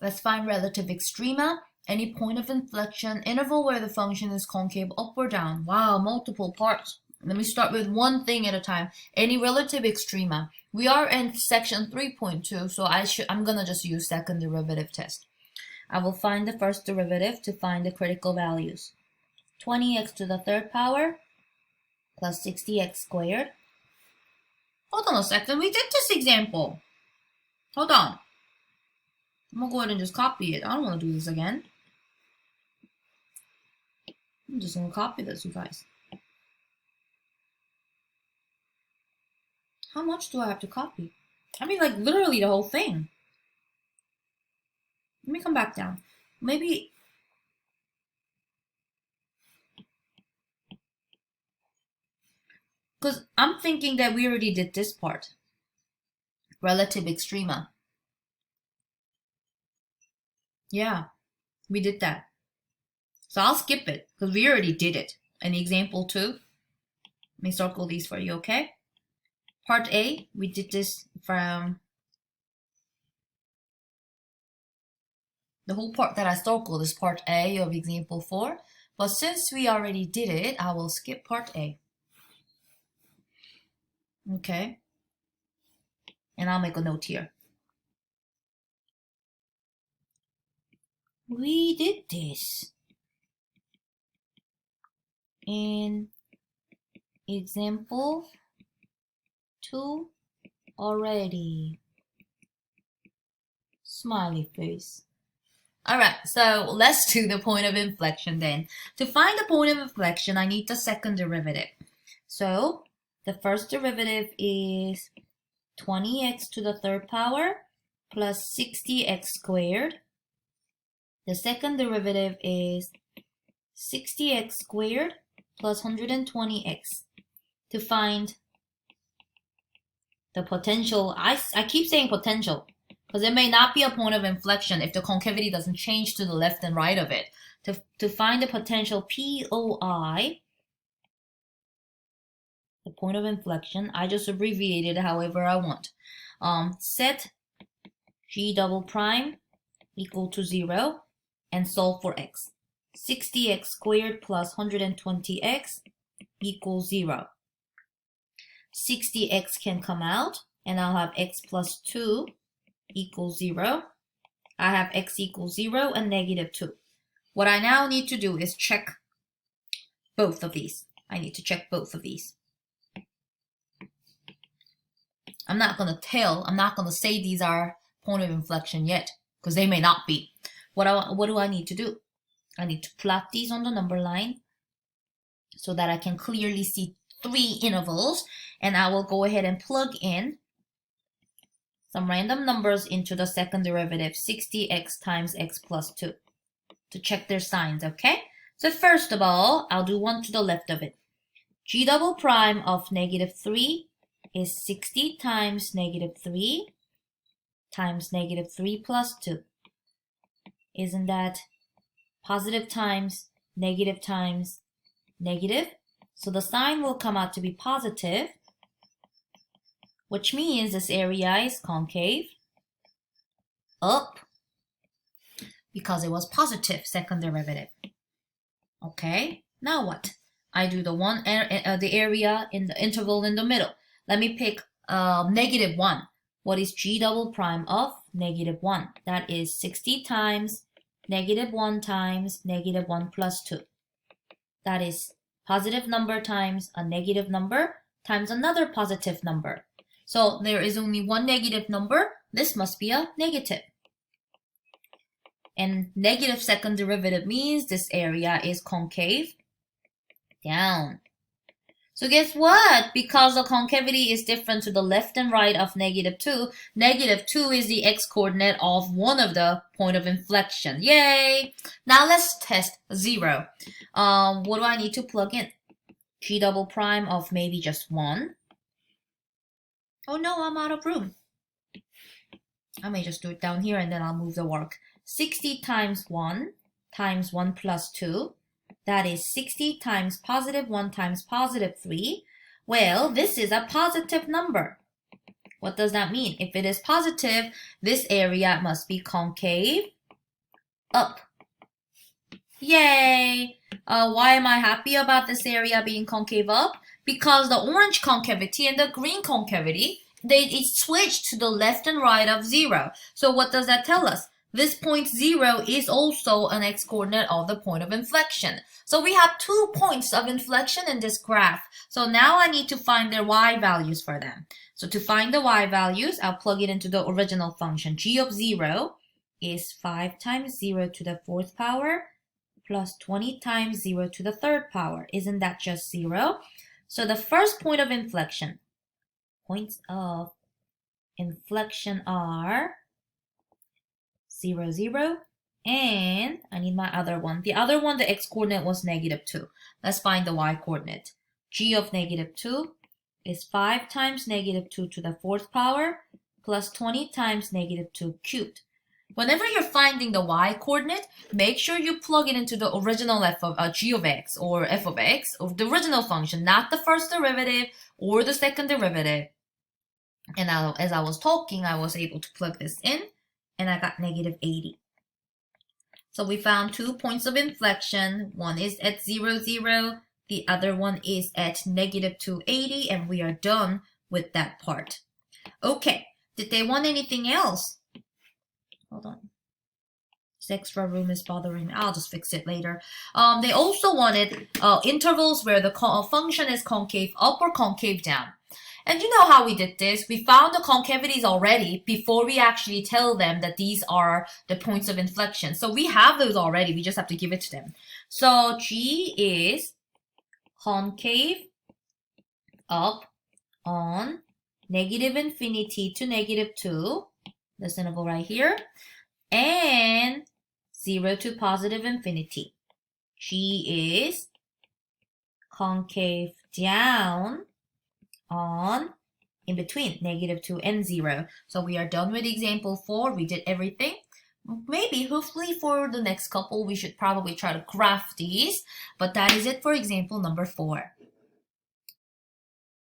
Let's find relative extrema. Any point of inflection, interval where the function is concave up or down. Wow, multiple parts. Let me start with one thing at a time. Any relative extrema. We are in section 3.2, so I'm gonna just use second derivative test. I will find the first derivative to find the critical values. 20x to the third power plus 60x squared. Hold on a second, we did this example. Hold on. I'm gonna go ahead and just copy it. I don't want to do this again. I'm just gonna copy this, you guys. How much do I have to copy? I mean, like, literally the whole thing. Let me come back down. Maybe... because I'm thinking that we already did this part. Relative extrema. Yeah, we did that. So I'll skip it because we already did it. In example 2, let me circle these for you, okay? Part A, we did this from the whole part that I circled is part A of example 4. But since we already did it, I will skip part A. Okay. And I'll make a note here. We did this in example 2 already. Smiley face. Alright, so let's do the point of inflection then. To find the point of inflection, I need the second derivative. So the first derivative is 20x to the third power plus 60x squared. The second derivative is 60x squared plus 120x. To find the potential, I keep saying potential because it may not be a point of inflection if the concavity doesn't change to the left and right of it. To find the potential POI, the point of inflection, I just abbreviated it however I want. Set G double prime equal to 0 and solve for x. 60x squared plus 120x equals 0. 60x can come out and I'll have x plus 2 equals 0. I have x equals 0 and negative 2. What I now need to do is check both of these. I need to check both of these. I'm not going to say these are point of inflection yet because they may not be. What do I need to do? I need to plot these on the number line so that I can clearly see 3 intervals, and I will go ahead and plug in some random numbers into the second derivative, 60x times x plus 2, to check their signs, okay? So first of all, I'll do one to the left of it. G double prime of negative 3 is 60 times negative 3 times negative 3 plus 2. Isn't that positive times negative? So the sign will come out to be positive, which means this area is concave up because it was positive second derivative. Okay, now what? I do the area in the interval in the middle. Let me pick negative 1. What is G double prime of negative 1? That is 60 times negative 1 times negative 1 plus 2. That is positive number times a negative number times another positive number. So there is only one negative number. This must be a negative. And negative second derivative means this area is concave down. So guess what? Because the concavity is different to the left and right of negative 2, negative 2 is the x-coordinate of one of the point of inflection. Yay! Now let's test 0. What do I need to plug in? G double prime of maybe just 1. Oh no, I'm out of room. I may just do it down here and then I'll move the work. 60 times 1 times 1 plus 2. That is 60 times positive 1 times positive 3. Well, this is a positive number. What does that mean? If it is positive, this area must be concave up. Yay! Why am I happy about this area being concave up? Because the orange concavity and the green concavity, it switched to the left and right of 0. So what does that tell us? This point 0 is also an x-coordinate of the point of inflection. So we have 2 points of inflection in this graph. So now I need to find their y values for them. So to find the y values, I'll plug it into the original function. G of 0 is 5 times 0 to the 4th power plus 20 times 0 to the 3rd power. Isn't that just 0? So the first point of inflection, points of inflection are 0, 0, and I need my other one. The other one, the x-coordinate was -2. Let's find the y-coordinate. G of -2 is 5 times -2 to the 4th power plus 20 times -2 cubed. Whenever you're finding the y-coordinate, make sure you plug it into the original g of x or f of x, or the original function, not the first derivative or the second derivative. And now, as I was talking, I was able to plug this in, and I got -80. So we found 2 points of inflection. One is at 0, 0. The other one is at -280, and we are done with that part. Okay, did they want anything else? Hold on. This extra room is bothering me. I'll just fix it later. They also wanted intervals where the function is concave up or concave down. And you know how we did this? We found the concavities already before we actually tell them that these are the points of inflection. So we have those already. We just have to give it to them. So G is concave up on -infinity to -2. This interval right here, and 0 to +infinity. G is concave down on in between -2 and 0. So we are done with example 4. We did everything. Maybe, hopefully for the next couple, we should probably try to graph these. But that is it for example number 4.